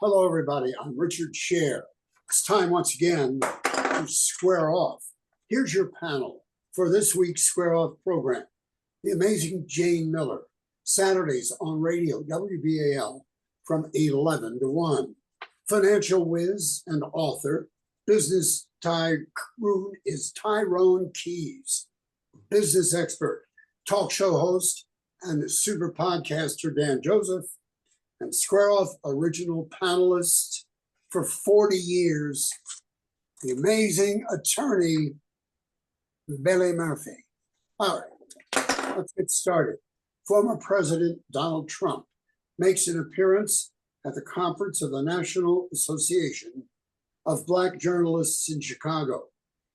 Hello, everybody. I'm Richard Sher. It's time once again to square off. Here's your panel for this week's Square Off program. The amazing Jayne Miller, Saturdays on radio, WBAL, from 11 to 1. Financial whiz and author, business tycoon is Tyrone Keys. Business expert, talk show host, and super podcaster Dan Joseph. And Square Off original panelist for 40 years, the amazing attorney, Billy Murphy. All right, let's get started. Former President Donald Trump makes an appearance at the conference of the National Association of Black Journalists in Chicago.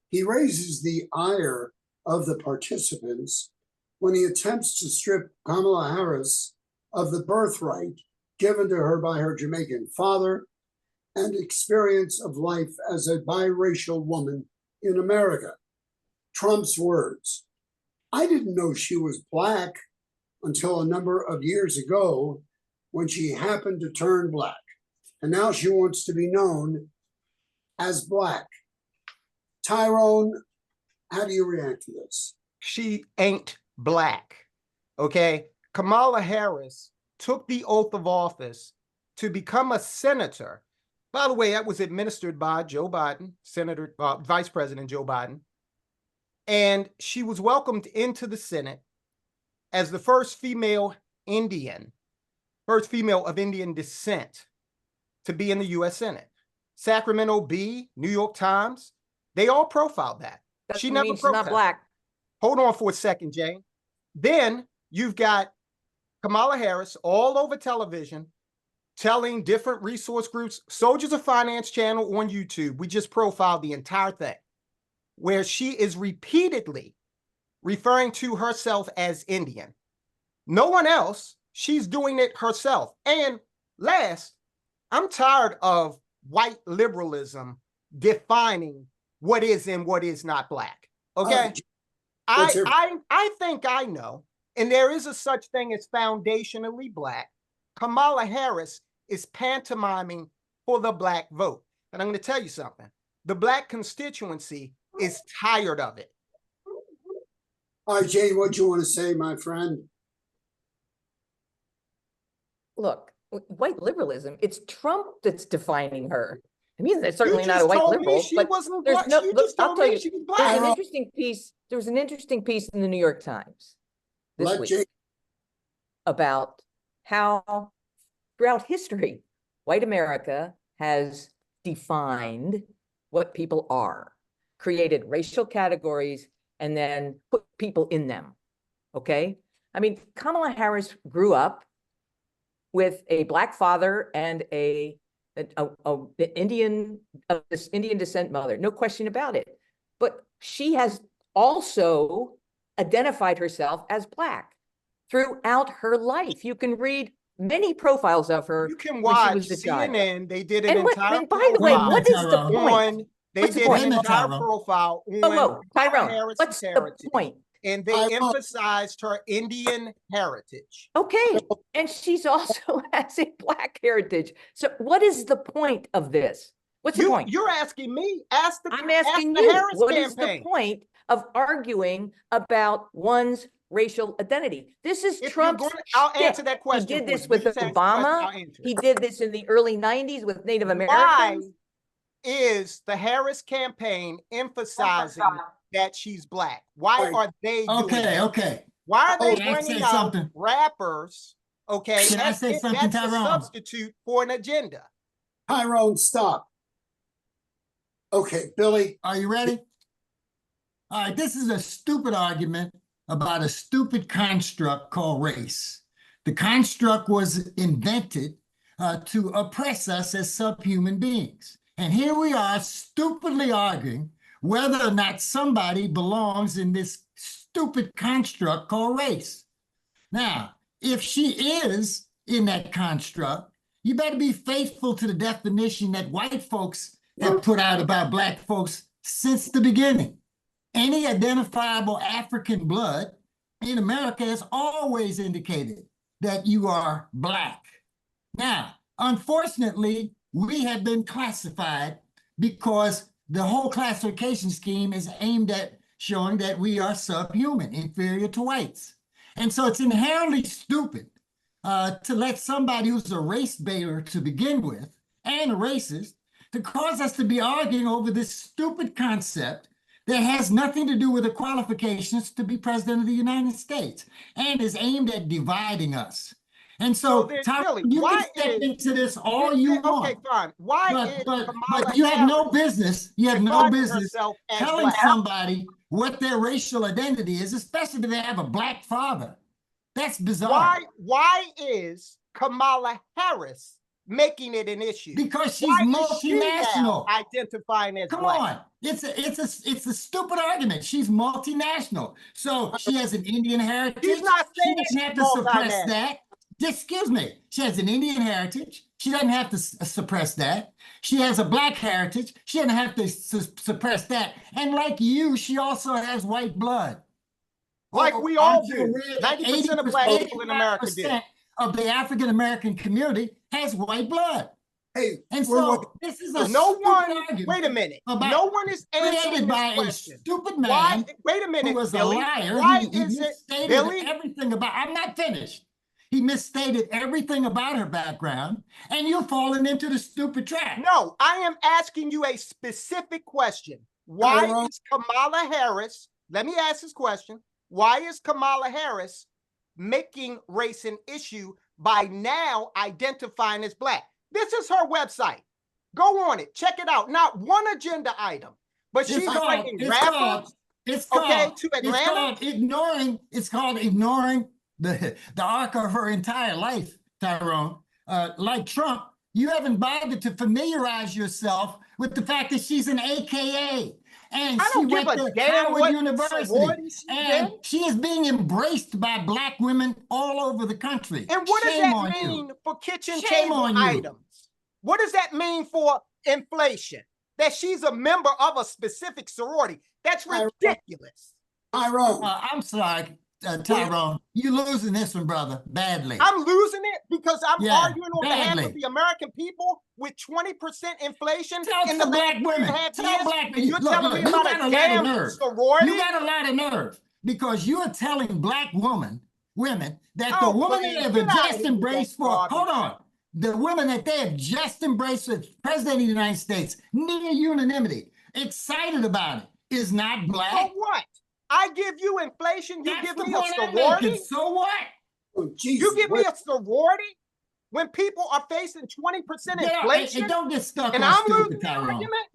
He raises the ire of the participants when he attempts to strip Kamala Harris of the birthright given to her by her Jamaican father and experience of life as a biracial woman in America. Trump's words, "I didn't know she was Black until a number of years ago when she happened to turn Black. And now she wants to be known as Black." Tyrone, how do you react to this? She ain't Black, okay? Kamala Harris took the oath of office to become a senator. By the way, that was administered by Joe Biden, Vice President Joe Biden. And she was welcomed into the Senate as the first female of Indian descent to be in the U.S. Senate. Sacramento Bee, New York Times, they all profiled that. She never means she's not Black. Hold on for a second, Jayne. Then you've got Kamala Harris all over television telling different resource groups, Soldiers of Finance channel on YouTube, we just profiled the entire thing, where she is repeatedly referring to herself as Indian. No one else, she's doing it herself. And last, I'm tired of white liberalism defining what is and what is not Black, okay? I think I know. And there is a such thing as foundationally Black. Kamala Harris is pantomiming for the Black vote. And I'm going to tell you something. The Black constituency is tired of it. All right, Jayne, what do you want to say, my friend? Look, white liberalism, it's Trump that's defining her. I mean, it's certainly not a white liberal, she but wasn't there's Black. no, You look, just I'll told tell me you, she was there's Black. an interesting piece. There was an interesting piece in the New York Times this week about how throughout history, white America has defined what people are, created racial categories, and then put people in them, okay? I mean, Kamala Harris grew up with a Black father and this Indian descent mother, no question about it. But she has also identified herself as Black throughout her life. You can read many profiles of her. You can watch when she was a child. CNN. They did an entire and by the way, what is the point? They did an entire profile on Tyrone, what's the point? And they emphasized her Indian heritage. Okay, and she's also has a Black heritage. So what is the point of this? What's the point? You're asking me. I'm asking you. Harris what campaign. Is the point of arguing about one's racial identity? This is Trump's I'll answer that question. He did this with Obama. He did this in the early 90s with Native Americans. Why is the Harris campaign emphasizing that she's Black? Why are they doing that? Okay. Why are they bringing out rappers? Okay, can I say something, that's Tyrone? a substitute for an agenda. Tyrone, stop. Okay, Billy. Are you ready? All right, this is a stupid argument about a stupid construct called race. The construct was invented to oppress us as subhuman beings. And here we are stupidly arguing whether or not somebody belongs in this stupid construct called race. Now, if she is in that construct, you better be faithful to the definition that white folks have put out about Black folks since the beginning. Any identifiable African blood in America has always indicated that you are Black. Now, unfortunately, we have been classified because the whole classification scheme is aimed at showing that we are subhuman, inferior to whites. And so it's inherently stupid to let somebody who's a race baiter to begin with and a racist to cause us to be arguing over this stupid concept that has nothing to do with the qualifications to be president of the United States and is aimed at dividing us. And so, Tyrone, you can step into this all you want. Okay, fine. Why but you have no business. You have no business telling black somebody what their racial identity is, especially if they have a black father. That's bizarre. Why is Kamala Harris making it an issue? Because she's multinational. Identifying as Come black. on. It's a stupid argument. She's multinational. So she has an Indian heritage. She's not saying she doesn't have to suppress that. Excuse me. She has an Indian heritage. She doesn't have to suppress that. She has a black heritage. She doesn't have to suppress that. And like you, she also has white blood. Like we all do. 90% of black people in America do. Of the African American community has white blood. Hey, and so this is a no one. Wait a minute. No one is answering by this question. A stupid man. Wait a minute. Who was Billy, a liar. Why he is it Billy? Everything about. I'm not finished. He misstated everything about her background, and you're falling into the stupid trap. No, I am asking you a specific question. Why is Kamala Harris? Let me ask this question. Why is Kamala Harris making race an issue by now identifying as black? This is her website. Go on it. Check it out. Not one agenda item, but she's bringing rappers to Atlanta. It's called ignoring the arc of her entire life, Tyrone. Like Trump, you haven't bothered to familiarize yourself with the fact that she's an AKA. And I don't she give went a to damn Howard what University, and she is being embraced by black women all over the country. And what does that mean for kitchen table items? What does that mean for inflation? That she's a member of a specific sorority? That's ridiculous. Tyrone. I'm sorry, Tyrone. You're losing this one, brother, badly. I'm losing it because I'm arguing on badly. behalf of the American people with 20% inflation in the black women. Tell black women. You're telling me about a damn sorority? You got a lot of nerve because you are telling black women that the woman they have just embraced for, hold on, the women that they have just embraced as president of the United States, near unanimity, excited about it, is not black. So what? I give you inflation, you give me a sorority? So what? Oh, Jesus, you give me a sorority when people are facing 20% inflation? Don't get stuck and on I'm stupid, losing the Tyrone. argument?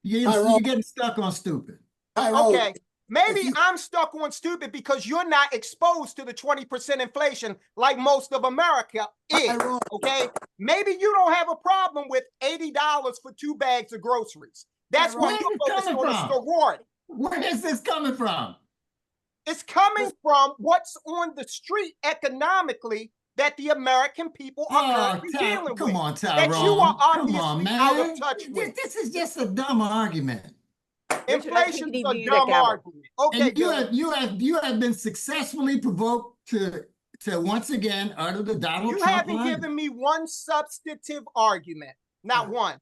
You're getting stuck on stupid. Tyrone, okay, maybe I'm stuck on stupid because you're not exposed to the 20% inflation like most of America is, okay? Maybe you don't have a problem with $80 for 2 bags of groceries. That's why you're focused on a sorority. Where is this coming from? It's coming from what's on the street economically that the American people are currently dealing with. Come on, Tyrone. That you are obviously out of touch with. This is just a dumb argument. Inflation is a dumb argument. Okay, and you have been successfully provoked to once again utter the Donald Trump haven't line. given me one substantive argument. Not one.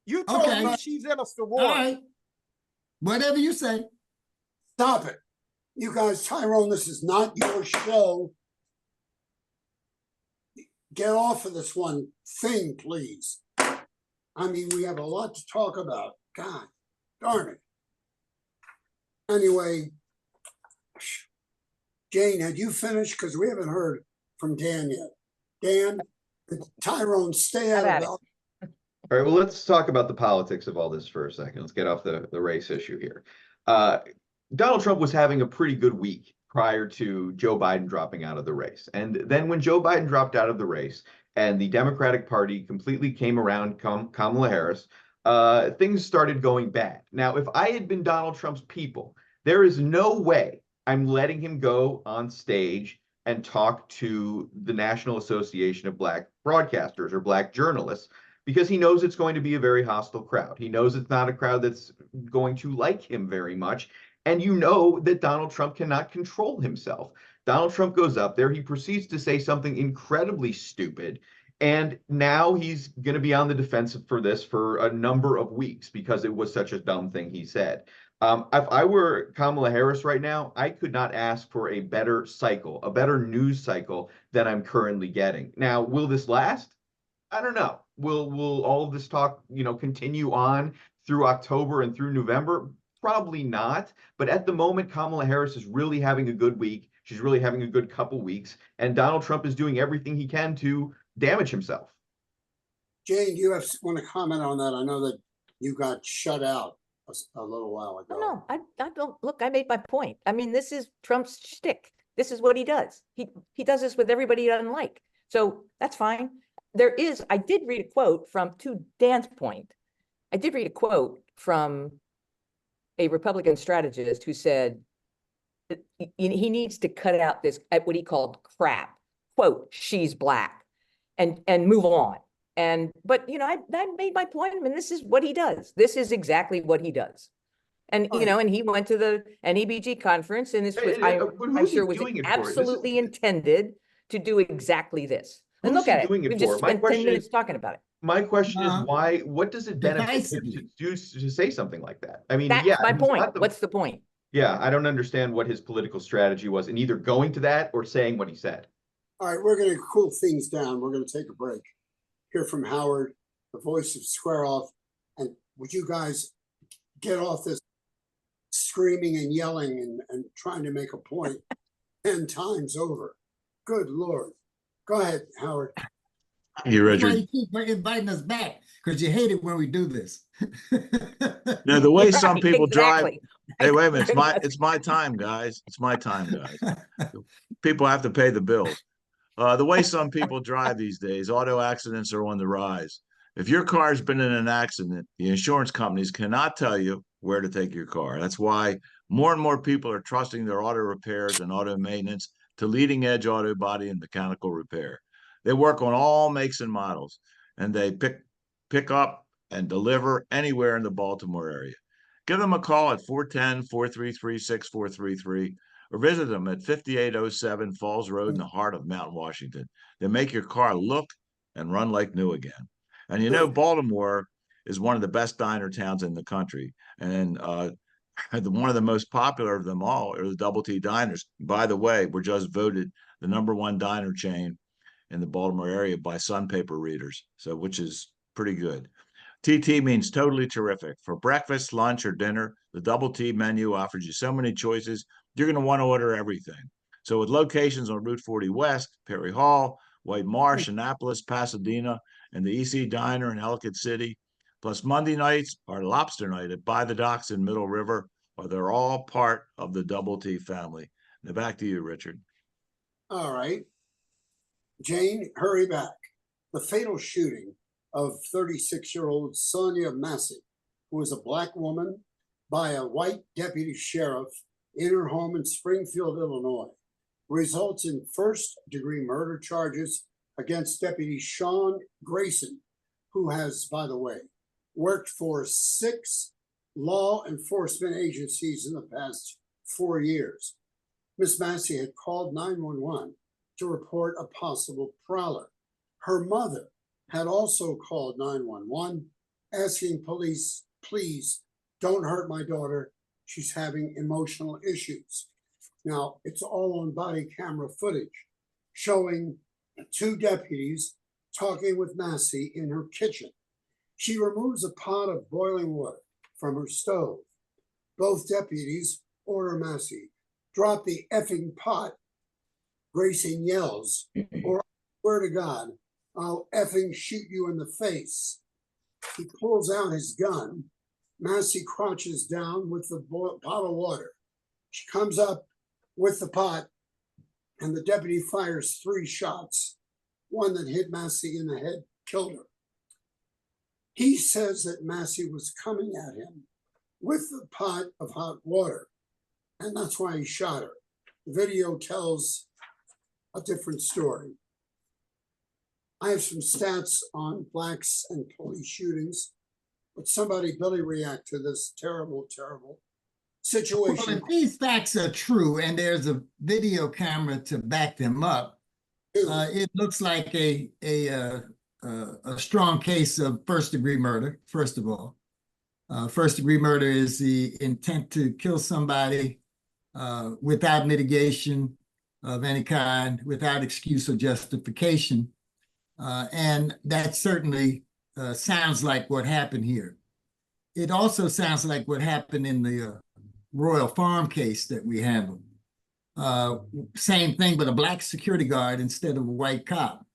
You told me she's in a sorority. All right. Whatever you say. Stop it. You guys, Tyrone, this is not your show. Get off of this one thing, please. I mean, we have a lot to talk about. God darn it. Anyway, Jayne, had you finished? Because we haven't heard from Dan yet. Dan, Tyrone, stay out of it. All right, well, let's talk about the politics of all this for a second. Let's get off the race issue here. Donald Trump was having a pretty good week prior to Joe Biden dropping out of the race. And then when Joe Biden dropped out of the race and the Democratic Party completely came around Kamala Harris, things started going bad. Now, if I had been Donald Trump's people, there is no way I'm letting him go on stage and talk to the National Association of Black Broadcasters or Black Journalists, because he knows it's going to be a very hostile crowd. He knows it's not a crowd that's going to like him very much. And you know that Donald Trump cannot control himself. Donald Trump goes up there, he proceeds to say something incredibly stupid And now he's going to be on the defensive for this for a number of weeks because it was such a dumb thing he said. If I were Kamala Harris right now, I could not ask for a better cycle, a better news cycle than I'm currently getting. Now, will this last? I don't know. Will all of this talk, continue on through October and through November? Probably not. But at the moment, Kamala Harris is really having a good week. She's really having a good couple weeks, and Donald Trump is doing everything he can to damage himself. Jayne, do you want to comment on that? I know that you got shut out a little while ago. No, I don't. Look, I made my point. I mean, this is Trump's shtick. This is what he does. He does this with everybody he doesn't like. So that's fine. I did read a quote to Dan's point. I did read a quote from a Republican strategist who said that he needs to cut out this, what he called crap, quote, she's black, and move on. But I made my point. I mean, this is what he does. This is exactly what he does. And, and he went to the NEBG conference, and this was, I'm sure was absolutely intended to do exactly this. And look at it. We've just spent 10 minutes talking about it. My question is why, what does it benefit him to say something like that? I mean, that's my point. What's the point? Yeah, I don't understand what his political strategy was in either going to that or saying what he said. All right, we're going to cool things down. We're going to take a break. Hear from Howard, the voice of Square Off. And would you guys get off this screaming and yelling and trying to make a point 10 times over? Good Lord. Go ahead, Howard. Hey, Richard. Why you keep inviting us back? Because you hate it when we do this. No, the way some people exactly. drive. Hey, wait a minute. It's my time, guys. It's my time, guys. People have to pay the bills. The way some people drive these days, auto accidents are on the rise. If your car's been in an accident, the insurance companies cannot tell you where to take your car. That's why more and more people are trusting their auto repairs and auto maintenance to leading edge auto body and mechanical repair. They work on all makes and models, and they pick up and deliver anywhere in the Baltimore area. Give them a call at 410-433-6433 or visit them at 5807 Falls Road in the heart of Mount Washington. They make your car look and run like new again. And Baltimore is one of the best diner towns in the country. And one of the most popular of them all are the Double T diners. By the way, we're just voted the #1 diner chain in the Baltimore area by Sun Paper readers, which is pretty good. TT means totally terrific. For breakfast, lunch, or dinner, the Double T menu offers you so many choices, you're going to want to order everything. So with locations on Route 40 West, Perry Hall, White Marsh, Annapolis, Pasadena, and the EC Diner in Ellicott City, plus Monday nights are lobster night at By the Docks in Middle River, they're all part of the Double T family. Now back to you, Richard. All right. Jayne, hurry back. The fatal shooting of 36-year-old Sonia Massey, who was a black woman, by a white deputy sheriff in her home in Springfield, Illinois, results in first-degree murder charges against Deputy Sean Grayson, who has, by the way, worked for 6 law enforcement agencies in the past 4 years. Miss Massey had called 911 to report a possible prowler. Her mother had also called 911, asking police, please don't hurt my daughter. She's having emotional issues. Now, it's all on body camera footage showing 2 deputies talking with Massey in her kitchen. She removes a pot of boiling water from her stove. Both deputies order Massey, drop the effing pot. Grayson yells, or I swear to God, I'll effing shoot you in the face. He pulls out his gun. Massey crouches down with the pot of water. She comes up with the pot, and the deputy fires 3 shots. One that hit Massey in the head, killed her. He says that Massey was coming at him with the pot of hot water, and that's why he shot her. The video tells a different story. I have some stats on blacks and police shootings, but somebody, Billy, react to this terrible, terrible situation. Well, if these facts are true and there's a video camera to back them up, It looks like a strong case of first-degree murder, first of all. First-degree murder is the intent to kill somebody without mitigation of any kind, without excuse or justification. And that certainly sounds like what happened here. It also sounds like what happened in the Royal Farm case that we handled. Same thing, but a black security guard instead of a white cop.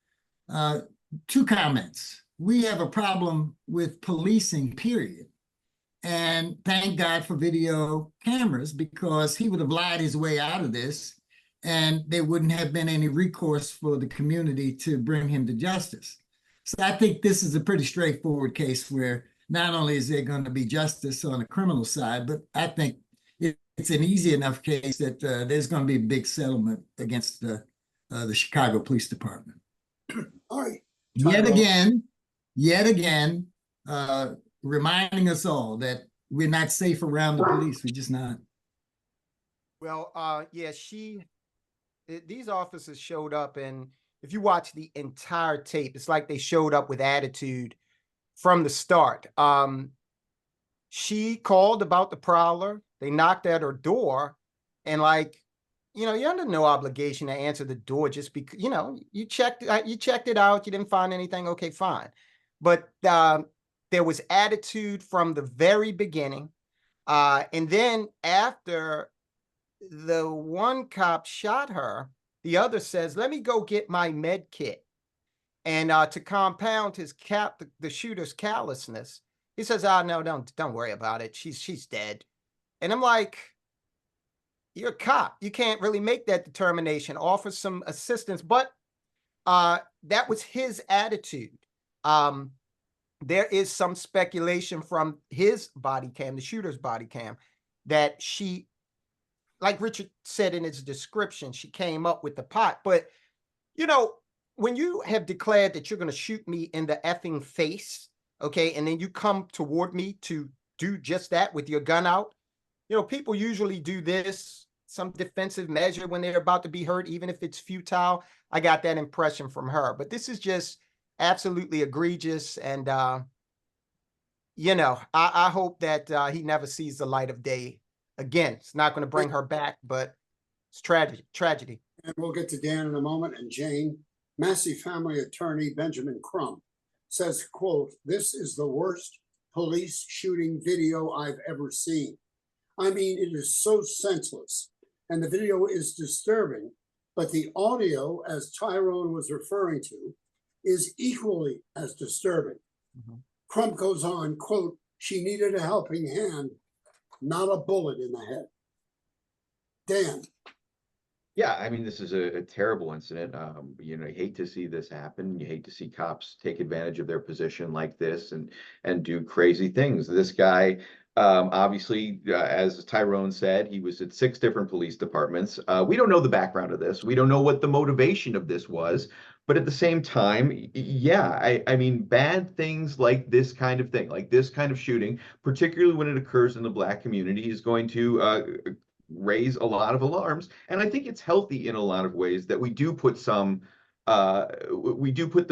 Two comments. We have a problem with policing, period. And thank God for video cameras, because he would have lied his way out of this and there wouldn't have been any recourse for the community to bring him to justice. So I think this is a pretty straightforward case where not only is there going to be justice on the criminal side, but I think it's an easy enough case that there's going to be a big settlement against the Chicago Police Department. All right. Yet again, reminding us all that we're not safe around the police. We're just not. Well, yeah, these officers showed up, and if you watch the entire tape, it's like they showed up with attitude from the start. She called about the prowler. They knocked at her door, and you're under no obligation to answer the door just because, you checked it out. You didn't find anything. Okay, fine. But there was attitude from the very beginning. And then after the one cop shot her, the other says, let me go get my med kit. And to compound the shooter's callousness, he says, no, don't worry about it. She's dead. And I'm like, you're a cop. You can't really make that determination. Offer some assistance. But that was his attitude. There is some speculation from his body cam, the shooter's body cam, that she, like Richard said in his description, she came up with the pot. But, when you have declared that you're going to shoot me in the effing face, okay, and then you come toward me to do just that with your gun out, people usually do this, some defensive measure when they're about to be hurt, even if it's futile. I got that impression from her. But this is just absolutely egregious. And, I hope that he never sees the light of day again. It's not going to bring her back, but it's tragedy. And we'll get to Dan in a moment. And Jayne, Massey family attorney Benjamin Crump says, quote, "This is the worst police shooting video I've ever seen. I mean, it is so senseless. And the video is disturbing, but the audio, as Tyrone was referring to, is equally as disturbing." Mm-hmm. Crump goes on, quote, "She needed a helping hand, not a bullet in the head." Dan. Yeah, I mean, this is a terrible incident. You hate to see this happen. You hate to see cops take advantage of their position like this and do crazy things. This guy, obviously, as Tyrone said, he was at 6 different police departments. We don't know the background of this. We don't know what the motivation of this was. But at the same time, yeah, I mean, bad things like this kind of thing, like this kind of shooting, particularly when it occurs in the Black community, is going to raise a lot of alarms. And I think it's healthy in a lot of ways that we do put the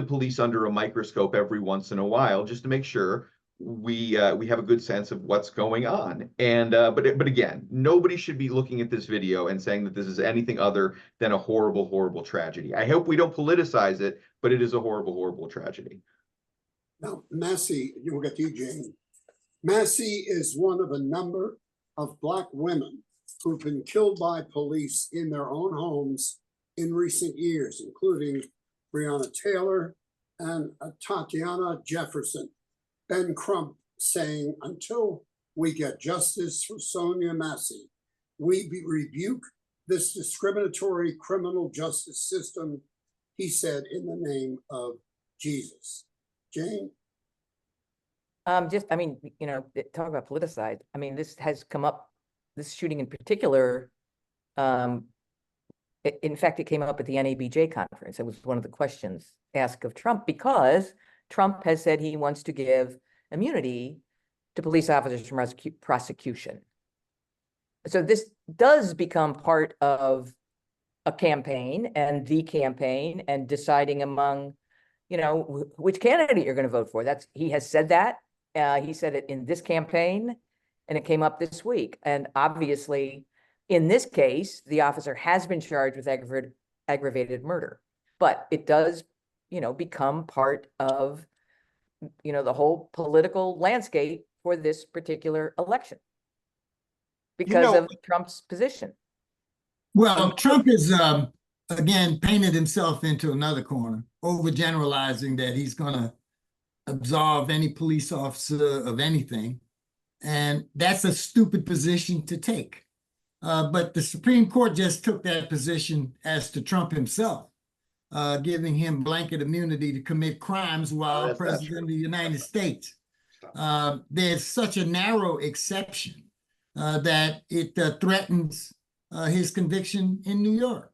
police under a microscope every once in a while, just to make sure we have a good sense of what's going on. And but again, nobody should be looking at this video and saying that this is anything other than a horrible, horrible tragedy. I hope we don't politicize it, but it is a horrible, horrible tragedy. Now, Massey, we'll get to you, Jayne. Massey is one of a number of Black women who've been killed by police in their own homes in recent years, including Breonna Taylor and Tatiana Jefferson. Ben Crump saying, "Until we get justice for Sonia Massey, we rebuke this discriminatory criminal justice system," he said, "in the name of Jesus." Jayne? Talk about politicized. I mean, this has come up, this shooting in particular. In fact, it came up at the NABJ conference. It was one of the questions asked of Trump, because Trump has said he wants to give immunity to police officers from prosecution. So this does become part of a campaign and the campaign and deciding among, you know, which candidate you're going to vote for. He has said that. He said it in this campaign, and it came up this week. And obviously, in this case, the officer has been charged with aggravated murder, but it does, you know, become part of, you know, the whole political landscape for this particular election because of Trump's position. Well, Trump is, again, painted himself into another corner, overgeneralizing that he's going to absolve any police officer of anything. And that's a stupid position to take. But the Supreme Court just took that position as to Trump himself, giving him blanket immunity to commit crimes while president of the United States. There's such a narrow exception that it threatens his conviction in New York.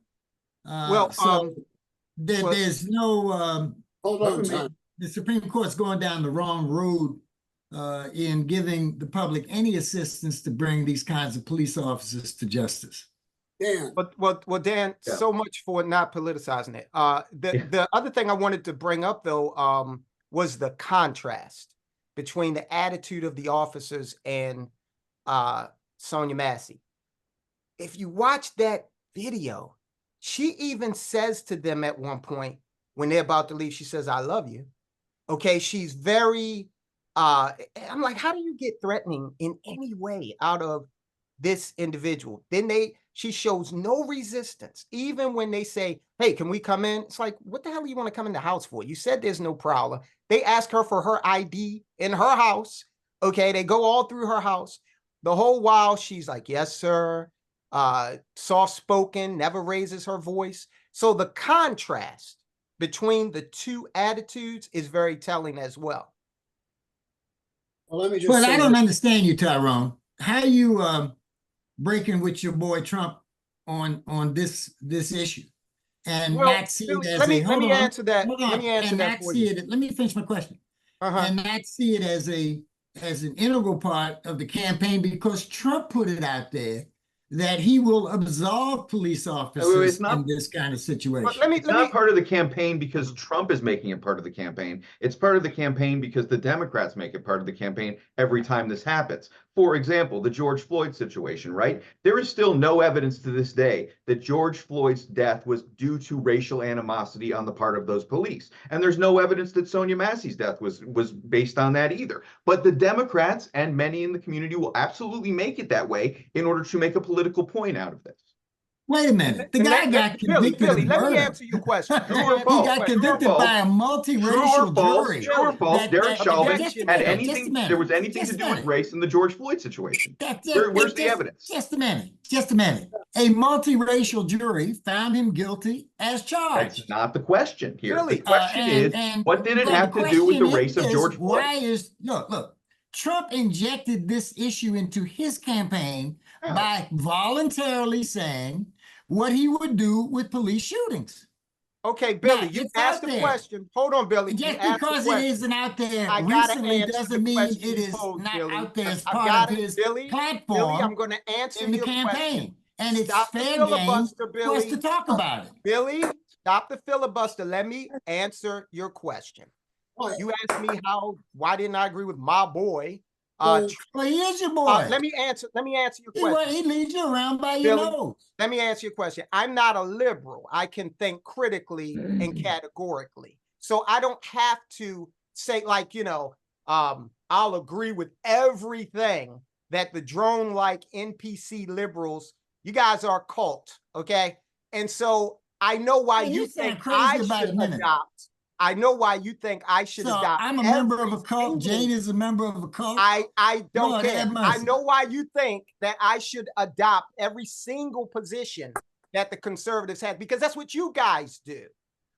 There's no. Hold on, Tom. The Supreme Court's going down the wrong road in giving the public any assistance to bring these kinds of police officers to justice. Dan. Well, Dan, so much for not politicizing it. The other thing I wanted to bring up, though, was the contrast between the attitude of the officers and Sonia Massey. If you watch that video, she even says to them at one point when they're about to leave, she says, "I love you." Okay, she's very, I'm like, how do you get threatening in any way out of this individual? Then she shows no resistance. Even when they say, "Hey, can we come in?" It's like, what the hell do you want to come in the house for? You said there's no prowler. They ask her for her ID in her house. Okay, they go all through her house. The whole while she's like, "Yes, sir." Soft-spoken, never raises her voice. So the contrast between the two attitudes is very telling as well. Well, let me just But say I don't understand you, Tyrone. How are you breaking with your boy Trump on this issue and not see it as let me answer that. Let me answer that for you. Let me finish my question. And not see it as an integral part of the campaign, because Trump put it out there that he will absolve police officers in this kind of situation. It's not part of the campaign because Trump is making it part of the campaign. It's part of the campaign because the Democrats make it part of the campaign every time this happens. For example, the George Floyd situation, right? There is still no evidence to this day that George Floyd's death was due to racial animosity on the part of those police. And there's no evidence that Sonia Massey's death was based on that either. But the Democrats and many in the community will absolutely make it that way in order to make a political point out of this. Wait a minute. The guy got convicted of murder. Let me answer your question. He got convicted by a multiracial jury. True or false? Derek Chauvin had anything, there was anything to do with race in the George Floyd situation. Where's the evidence? Just a minute. A multiracial jury found him guilty as charged. That's not the question here. Really? The question is, what did it have to do with the race of George Floyd? Look, Trump injected this issue into his campaign by voluntarily saying what he would do with police shootings. Okay, Billy, you asked the question. Hold on, Billy. Just because it isn't out there recently doesn't mean it is not out there as part of his platform. Billy, I'm going to answer in the campaign. And it's fair game for us to talk about it. Billy, stop the filibuster. Let me answer your question. You asked me why didn't I agree with my boy? Well, he is your boy. Let me answer your question. He leads you around by your nose. Let me answer your question. I'm not a liberal. I can think critically and categorically. So I don't have to say, like, I'll agree with everything that the drone-like NPC liberals, you guys are a cult, okay? And so I know why you think I should adopt. I know why you think I should adopt. I'm a member of a cult. Jayne is a member of a cult. I don't care. I know why you think that I should adopt every single position that the conservatives have, because that's what you guys do.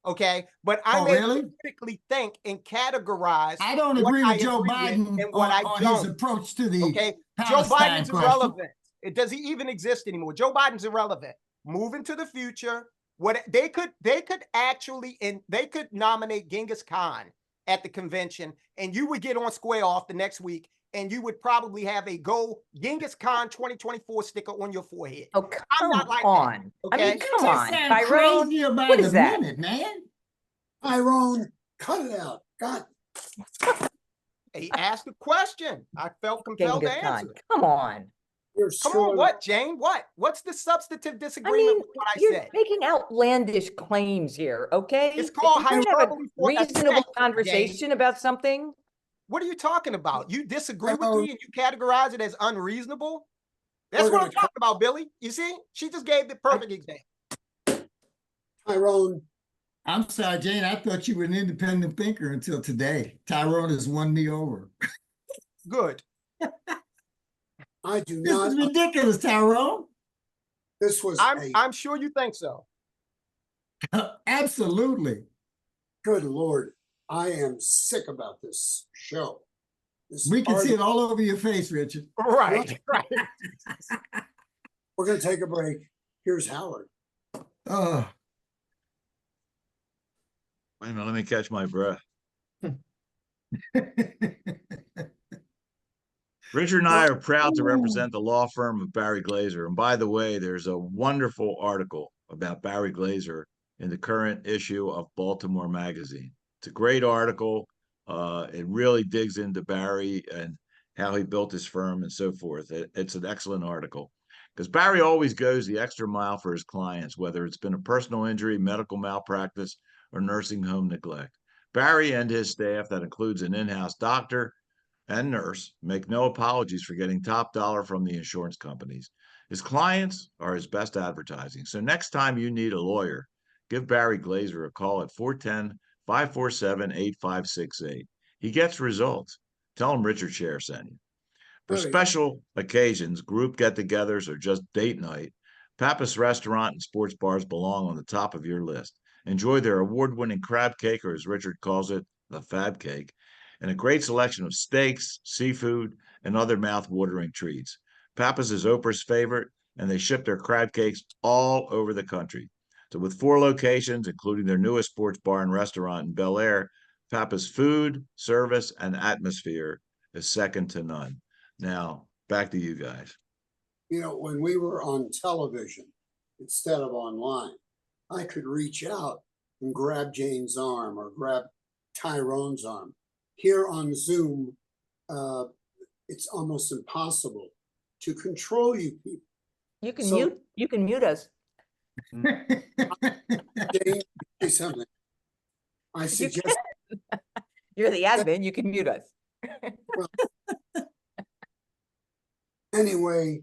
Okay. But I critically think and categorize. I don't agree with Joe Biden and what on his approach to the Joe Biden's irrelevant. Does he even exist anymore? Joe Biden's irrelevant. Moving to the future. What they could actually, and they could nominate Genghis Khan at the convention, and you would get on Square Off the next week, and you would probably have a Go Genghis Khan 2024 sticker on your forehead. Oh, come not like that, on. I okay? mean, come You on, just sound Tyrone. crazy about What a is that? minute, man. Tyrone, cut it out. God, He asked a question. I felt compelled to Genghis Khan. answer it. Come on. you're Come screwing on, what, Jayne? What? What's the substantive I disagreement mean, with what I you're said? making outlandish claims here, okay? It's If called you're gonna have a hyperbole for reasonable effect, conversation about something, What are you talking about? You disagree with Tyrone, me and you categorize it as unreasonable? That's We're what I'm gonna talking about, Billy. You see, she just gave the perfect example. Tyrone, I'm sorry, Jayne. I thought you were an independent thinker until today. Tyrone has won me over. Good. I do This not. is ridiculous, Tyrone. This was I'm sure you think so. Absolutely. good Lord. I am sick about this show. This We can see it argument. all over your face, Richard. Right, right. We're going to take a break. Here's Howard. Oh, Wait a minute, let me catch my breath. Richard and I are proud to represent the law firm of Barry Glazer. And by the way, there's a wonderful article about Barry Glazer in the current issue of Baltimore Magazine. It's a great article. It really digs into Barry and how he built his firm and so forth. It's an excellent article because Barry always goes the extra mile for his clients, whether it's been a personal injury, medical malpractice, or nursing home neglect. Barry and his staff, that includes an in-house doctor and nurse, make no apologies for getting top dollar from the insurance companies. His clients are his best advertising. So next time you need a lawyer, give Barry Glazer a call at 410-547-8568. He gets results. Tell him Richard Sher sent you. For There we go. special occasions, group get-togethers, or just date night, Pappas Restaurant and Sports Bars belong on the top of your list. Enjoy their award-winning crab cake, or as Richard calls it, the fab cake, and a great selection of steaks, seafood, and other mouth-watering treats. Pappas is Oprah's favorite, and they ship their crab cakes all over the country. So with 4 locations, including their newest sports bar and restaurant in Bel Air, Pappas' food, service, and atmosphere is second to none. Now, back to you guys. You know, when we were on television instead of online, I could reach out and grab Jayne's arm or grab Tyrone's arm. Here on Zoom, it's almost impossible to control you people. you can So- mute us. Jayne, say something. I You suggest can. You're the admin, you can mute us. anyway,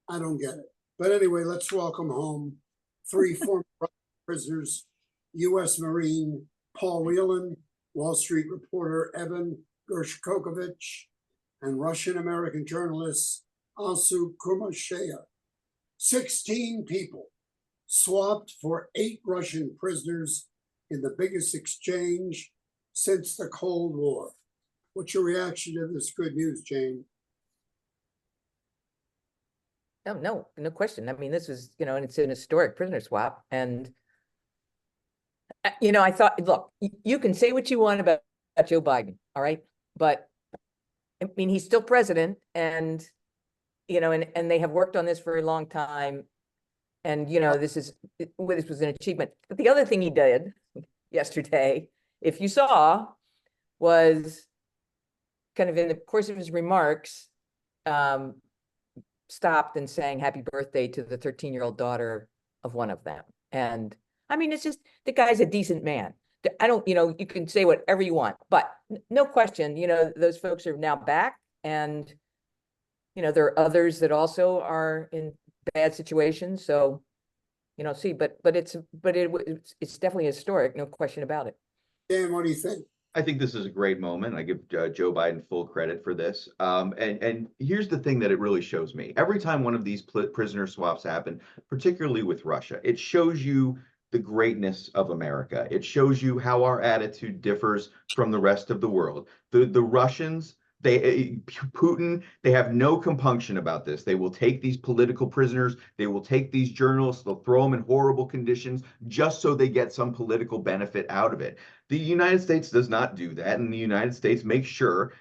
I don't get it. But anyway, let's welcome home 3 former prisoners, U.S. Marine Paul Whelan, Wall Street reporter Evan Gershkovich, and Russian-American journalist Asu Kumashaya. 16 people swapped for 8 Russian prisoners in the biggest exchange since the Cold War. What's your reaction to this good news, Jayne? No question. I mean, this was, and it's an historic prisoner swap. And, I thought, look, you can say what you want about Joe Biden, all right? But, I mean, he's still president and, and they have worked on this for a long time. And, this was an achievement. But the other thing he did yesterday, if you saw, was kind of in the course of his remarks, stopped and sang happy birthday to the 13-year-old daughter of one of them. And I mean, it's just, the guy's a decent man. I don't, you can say whatever you want, but no question, those folks are now back. And, there are others that also are in bad situations. So, but it's definitely historic, no question about it. Dan, what do you think? I think this is a great moment. I give Joe Biden full credit for this. And here's the thing that it really shows me. Every time one of these prisoner swaps happen, particularly with Russia, it shows you the greatness of America. It shows you how our attitude differs from the rest of the world. The Russians Putin, they have no compunction about this. They will take these political prisoners, they will take these journalists, they'll throw them in horrible conditions just so they get some political benefit out of it. The United States does not do that, and the United States makes sure.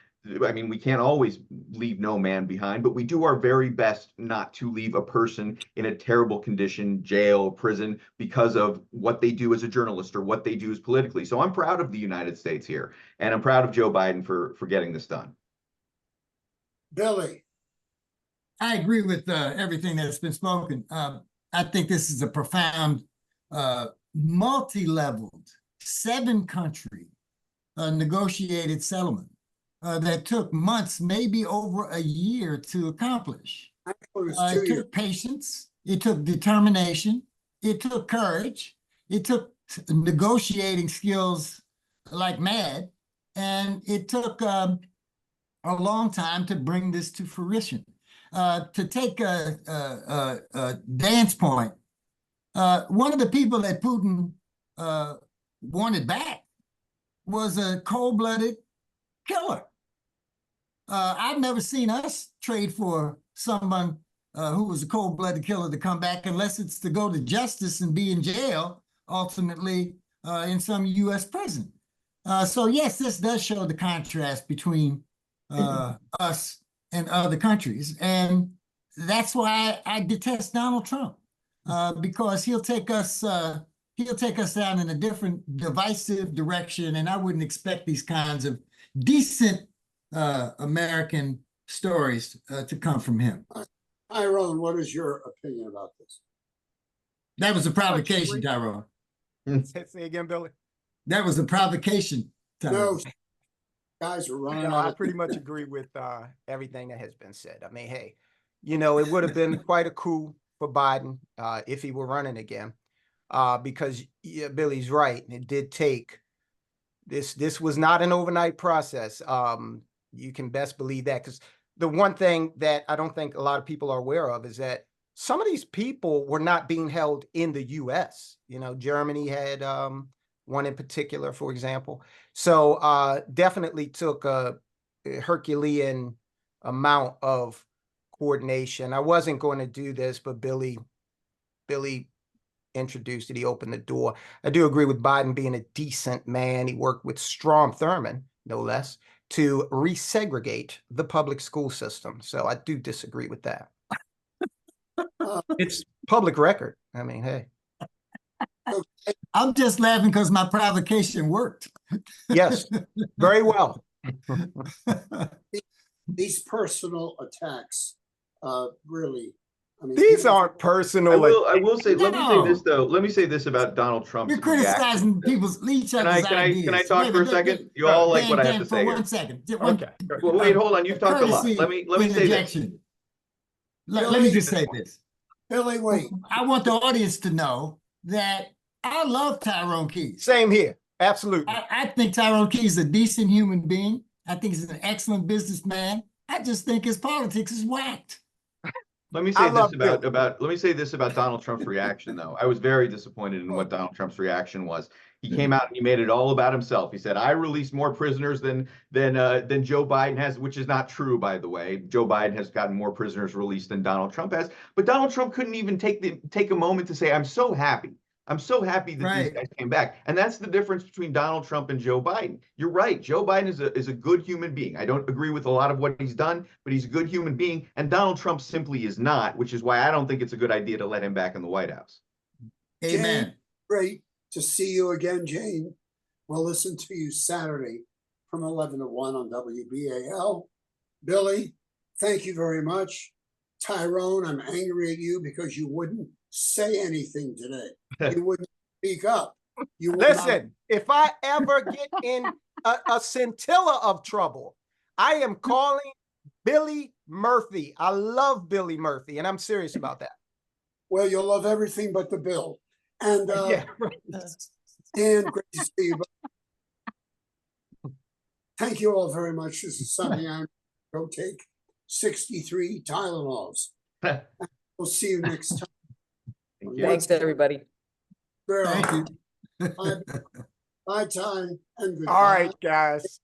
I mean, we can't always leave no man behind, but we do our very best not to leave a person in a terrible condition, jail, prison, because of what they do as a journalist or what they do as politically. So I'm proud of the United States here, and I'm proud of Joe Biden for getting this done. Billy. I agree with everything that's been spoken. I think this is a profound, multi-leveled, 7-country negotiated settlement that took months, maybe over a year to accomplish. It took patience, it took determination, it took courage, it took negotiating skills like mad, and it took a long time to bring this to fruition. To take a Dan's point, one of the people that Putin wanted back was a cold-blooded killer. I've never seen us trade for someone who was a cold-blooded killer to come back unless it's to go to justice and be in jail, ultimately in some U.S. prison. So yes, this does show the contrast between us and other countries. And that's why I detest Donald Trump, because he'll take us down in a different divisive direction. And I wouldn't expect these kinds of decent American stories to come from him. Tyrone, what is your opinion about this? That was a provocation, Tyrone. Say again, Billy. That was a provocation, Tyrone. No, guys are running out. I pretty much agree with everything that has been said. I mean, hey, you know, it would have been quite a coup for Biden if he were running again, because Billy's right. It did take this. This was not an overnight process. You can best believe that, because the one thing that I don't think a lot of people are aware of is that some of these people were not being held in the U.S. You know, Germany had one in particular, for example. So definitely took a Herculean amount of coordination. I wasn't going to do this, but Billy introduced it. He opened the door. I do agree with Biden being a decent man. He worked with Strom Thurmond, no less, to resegregate the public school system. So I do disagree with that. It's public record. I mean, hey. I'm just laughing because my provocation worked. Yes, very well. These personal attacks, really, I mean, these aren't personal. I will say, let me say this though. Let me say this about Donald Trump's You're criticizing each other's ideas. Can I talk for a second? You all like what I have to say for here. 1 second. Okay. Well, wait, hold on. You've talked a lot. Let me say this. Let me just say this. Billy, wait. I want the audience to know that I love Tyrone Keys. Same here. Absolutely. I think Tyrone Keys is a decent human being. I think he's an excellent businessman. I just think his politics is whacked. Let me say this about Donald Trump's reaction, though. I was very disappointed in what Donald Trump's reaction was. He came out and he made it all about himself. He said, "I released more prisoners than Joe Biden has," which is not true, by the way. Joe Biden has gotten more prisoners released than Donald Trump has. But Donald Trump couldn't even take a moment to say, "I'm so happy. I'm so happy that these guys came back." And that's the difference between Donald Trump and Joe Biden. You're right. Joe Biden is a good human being. I don't agree with a lot of what he's done, but he's a good human being. And Donald Trump simply is not, which is why I don't think it's a good idea to let him back in the White House. Amen. Jayne, great to see you again, Jayne. We'll listen to you Saturday from 11 to 1 on WBAL. Billy, thank you very much. Tyrone, I'm angry at you because you wouldn't say anything today. You wouldn't speak up. You Listen, if I ever get in a scintilla of trouble, I am calling Billy Murphy. I love Billy Murphy, and I'm serious about that. Well, you'll love everything but the bill. And Yeah, right. Dan, great to see you. Thank you all very much. This is something I'm going to take 63 Tylenols. We'll see you next time. Thanks, everybody. Thank you. Bye, Ty, and goodbye. All right, guys.